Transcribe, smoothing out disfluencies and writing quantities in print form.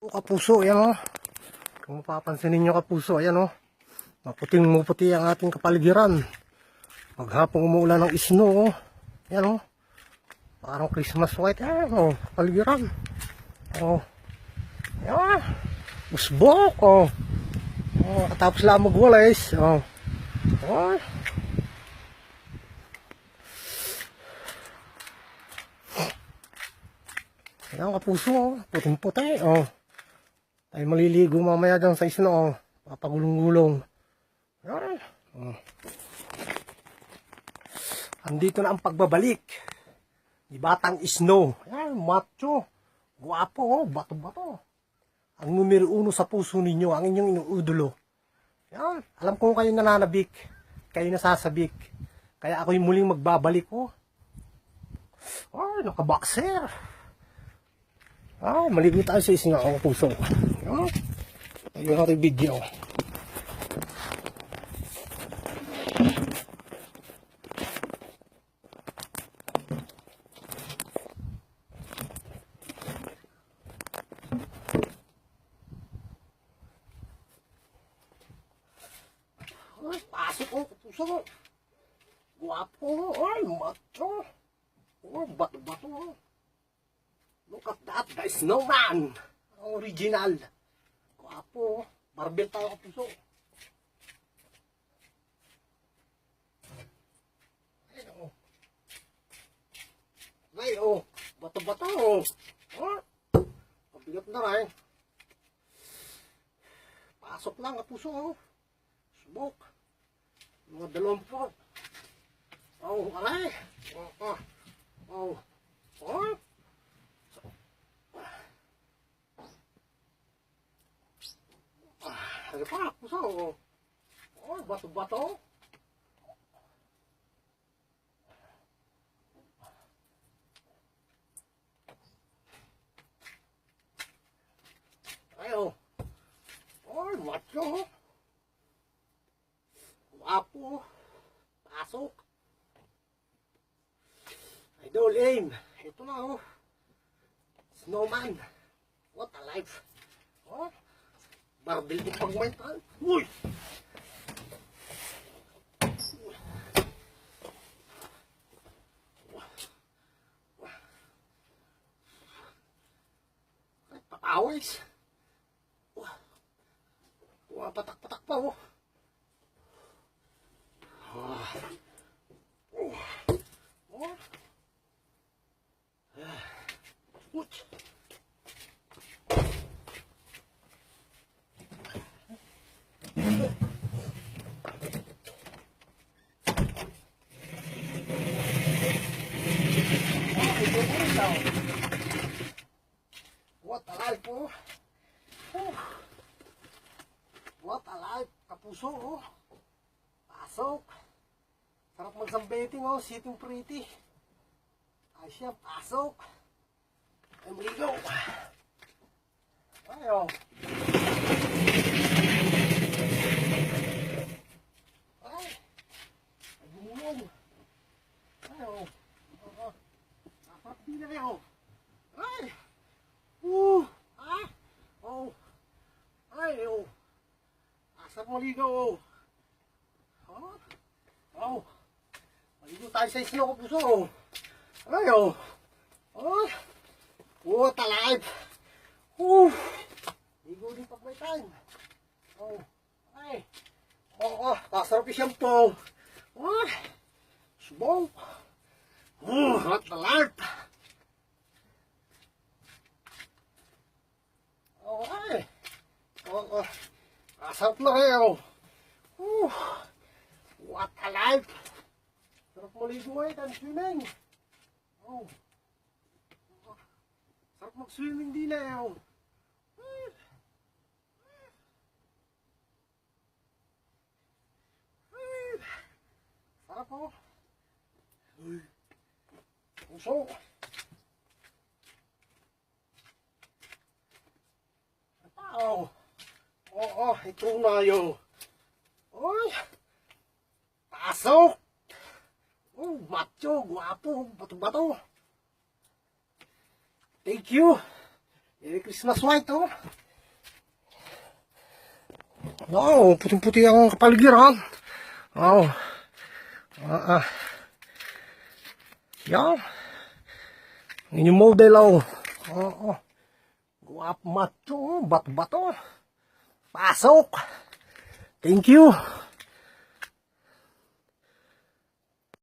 Kapuso, ayan o. Kung mapapansin ninyo kapuso, ayan o. Maputing-muputi ang ating kapaligiran. Maghapong umuulan ng snow o. Ayan o. Parang Christmas white. Ayan o. Kapaligiran. O. Ayan. Usbok o. O. Katapos lang magwalis. O. O. Ayan kapuso o. Puting-puti o. Tayo maliligo mamaya dyan sa snow. Papagulong-gulong. Ayan. Andito na ang pagbabalik ni Batang Snow. Ayan, macho. Guwapo, bato-bato. Ang numero 1 sa puso ninyo, ang inyong inuudulo. Ayan, alam ko kayo nananabik. Kayo nasasabik. Kaya ako'y muling magbabalik. Ay, nakaboxer. Ay, maligo tayo sa isang akong puso. Ayan. Ayun natin video. Ay, pasok ko, kapuso ko. Guwapo, ay, macho. Oh, bato-bato. Look at that, the snowman. Original. Guwapo. Barbell tayo, kapuso. Ay, oh. Ay, oh. Bato-bato, oh. Oh. Pabigat na rin. Pasok lang, kapuso, oh. Subok. Mga 20. Oh, aray. Oh, oh. Oh. Oh. Ano pa, puso? Oh, bato-bato. Ayo. Oh, macho. Guwapo. Pasok. Idol aim. Ito na, oh. Snowman. What a life. Oh. Barbell din pagmaitan. Uy! Ay, patawis. Patak-patak pa, oh. Uch! What a life, oh. What a life, kapuso, oh. Pasok. Sarap magsambeting, oh. Sitting pretty. Ay siya, pasok. Ay, maligaw. Ay, oh. Ay. Ay, bumulong. Ay, oh. Dapat din na kayo. Ay. Ah. Oh. Ay, oh. Asap maligaw, oh. Oh. Oh. Maligaw tayo sa snow, kapuso, oh. Ay, oh. Oh. What a life. Ligo din pag may time. Oh. Ay. Oh, oh. Kasarap yung shampoo. Oh. Subong. Oh, what a life. Oh, ay. Oh, oh. Kasarap na kayo. What a life. Sarap maligo eh, time swimming. Oh. Sarap mag-swimming din eh, oh. Sarap, oh. Puso. Tao. Oo, ito na yun. Oy. Pasok. Oh, macho, guwapo, bato-bato. Thank you. Merry Christmas white, oh. Wow, puting-puti ang kapaligiran. Wow. Yan. Ang inyong model, oh. Oo. Guwap macho, bato-bato. Pasok. Thank you.